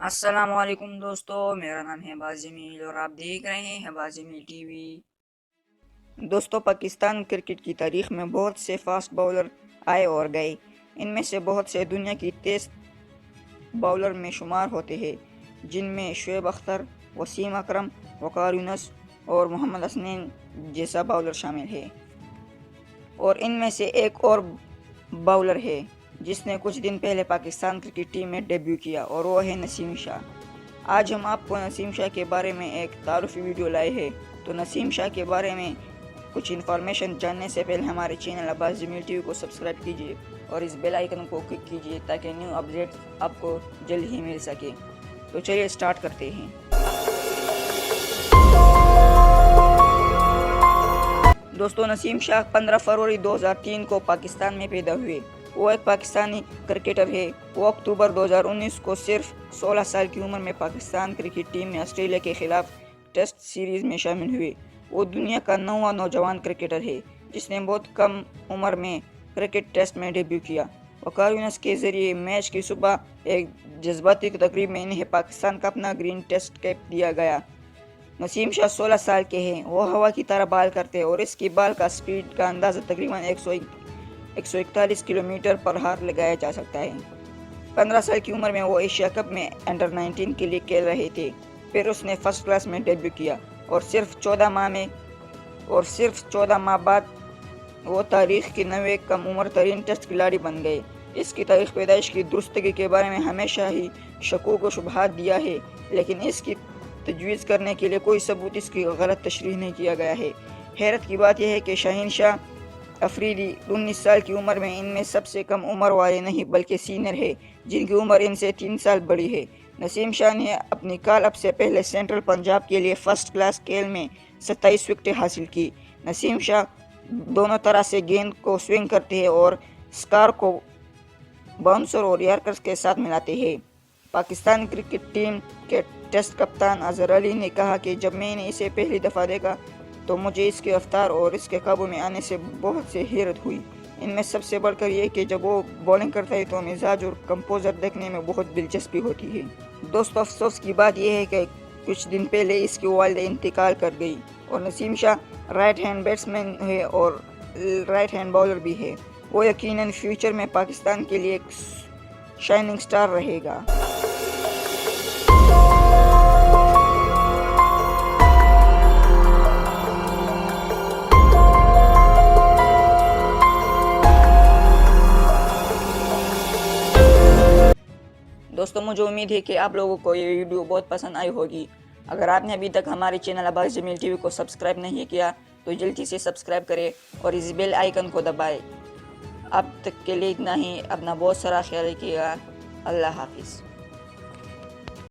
السلام علیکم دوستو، میرا نام ہے بازمیل اور آپ دیکھ رہے ہیں بازمیل ٹی وی۔ دوستو، پاکستان کرکٹ کی تاریخ میں بہت سے فاسٹ باؤلر آئے اور گئے۔ ان میں سے بہت سے دنیا کی تیز باؤلر میں شمار ہوتے ہیں، جن میں شعیب اختر، وسیم اکرم، وقار یونس اور محمد حسنین جیسا باؤلر شامل ہے۔ اور ان میں سے ایک اور باؤلر ہے جس نے کچھ دن پہلے پاکستان کرکٹ ٹیم میں ڈیبیو کیا، اور وہ ہے نسیم شاہ۔ آج ہم آپ کو نسیم شاہ کے بارے میں ایک تعارفی ویڈیو لائے ہیں۔ تو نسیم شاہ کے بارے میں کچھ انفارمیشن جاننے سے پہلے ہمارے چینل عباس جمیل ٹی وی کو سبسکرائب کیجیے اور اس بیل آئیکن کو کلک کیجیے تاکہ نیو اپڈیٹ آپ کو جلد ہی مل سکے۔ تو چلیے سٹارٹ کرتے ہیں۔ دوستو، نسیم شاہ 15 فروری 2003 کو پاکستان میں پیدا ہوئے۔ وہ ایک پاکستانی کرکٹر ہے۔ وہ اکتوبر 2019 کو صرف 16 سال کی عمر میں پاکستان کرکٹ ٹیم میں آسٹریلیا کے خلاف ٹیسٹ سیریز میں شامل ہوئے۔ وہ دنیا کا 9واں نوجوان کرکٹر ہے جس نے بہت کم عمر میں کرکٹ ٹیسٹ میں ڈیبیو کیا۔ وقار یونس کے ذریعے میچ کی صبح ایک جذباتی تقریب میں انہیں پاکستان کا اپنا گرین ٹیسٹ کیپ دیا گیا۔ نسیم شاہ 16 سال کے ہیں۔ وہ ہوا کی طرح بال کرتے ہیں اور اس کی بال کا سپیڈ کا اندازہ تقریباً 141 کلومیٹر پر ہار لگایا جا سکتا ہے۔ 15 سال کی عمر میں وہ ایشیا کپ میں انڈر 19 کے لیے کھیل رہے تھے۔ پھر اس نے فرسٹ کلاس میں ڈیبیو کیا اور صرف 14 ماہ بعد وہ تاریخ کے 9ویں کم عمر ترین ٹیسٹ کھلاڑی بن گئے۔ اس کی تاریخ پیدائش کی درستگی کے بارے میں ہمیشہ ہی شکوک و شبہات دیا ہے، لیکن اس کی تجویز کرنے کے لیے کوئی ثبوت اس کی غلط تشریح نہیں کیا گیا ہے۔ حیرت کی بات یہ ہے کہ شاہین شاہ افریدی 19 سال کی عمر میں ان میں سب سے کم عمر والے نہیں بلکہ سینئر ہے، جن کی عمر ان سے 3 سال بڑی ہے۔ نسیم شاہ نے اپنی کال اپ سے پہلے سینٹرل پنجاب کے لیے فرسٹ کلاس کھیل میں 27 وکٹیں حاصل کی۔ نسیم شاہ دونوں طرح سے گیند کو سوئنگ کرتے ہیں اور اسکار کو باؤنسر اور یارکرز کے ساتھ ملاتے ہیں۔ پاکستان کرکٹ ٹیم کے ٹیسٹ کپتان اظہر علی نے کہا کہ جب میں نے اسے پہلی دفعہ دیکھا تو مجھے اس کی رفتار اور اس کے قابو میں آنے سے بہت سے حیرت ہوئی۔ ان میں سب سے بڑھ کر یہ کہ جب وہ بولنگ کرتا ہے تو مزاج اور کمپوزر دیکھنے میں بہت دلچسپی ہوتی ہے۔ دوستو، افسوس کی بات یہ ہے کہ کچھ دن پہلے اس کی والدہ انتقال کر گئی۔ اور نسیم شاہ رائٹ ہینڈ بیٹسمین ہے اور رائٹ ہینڈ باؤلر بھی ہے۔ وہ یقیناً فیوچر میں پاکستان کے لیے ایک شائننگ سٹار رہے گا۔ دوستو، مجھے امید ہے کہ آپ لوگوں کو یہ ویڈیو بہت پسند آئی ہوگی۔ اگر آپ نے ابھی تک ہمارے چینل عباس جمیل ٹی وی کو سبسکرائب نہیں کیا تو جلدی سے سبسکرائب کریں اور اس بیل آئیکن کو دبائیں۔ اب تک کے لیے اتنا ہی۔ اپنا بہت سارا خیال رکھیے گا۔ اللہ حافظ۔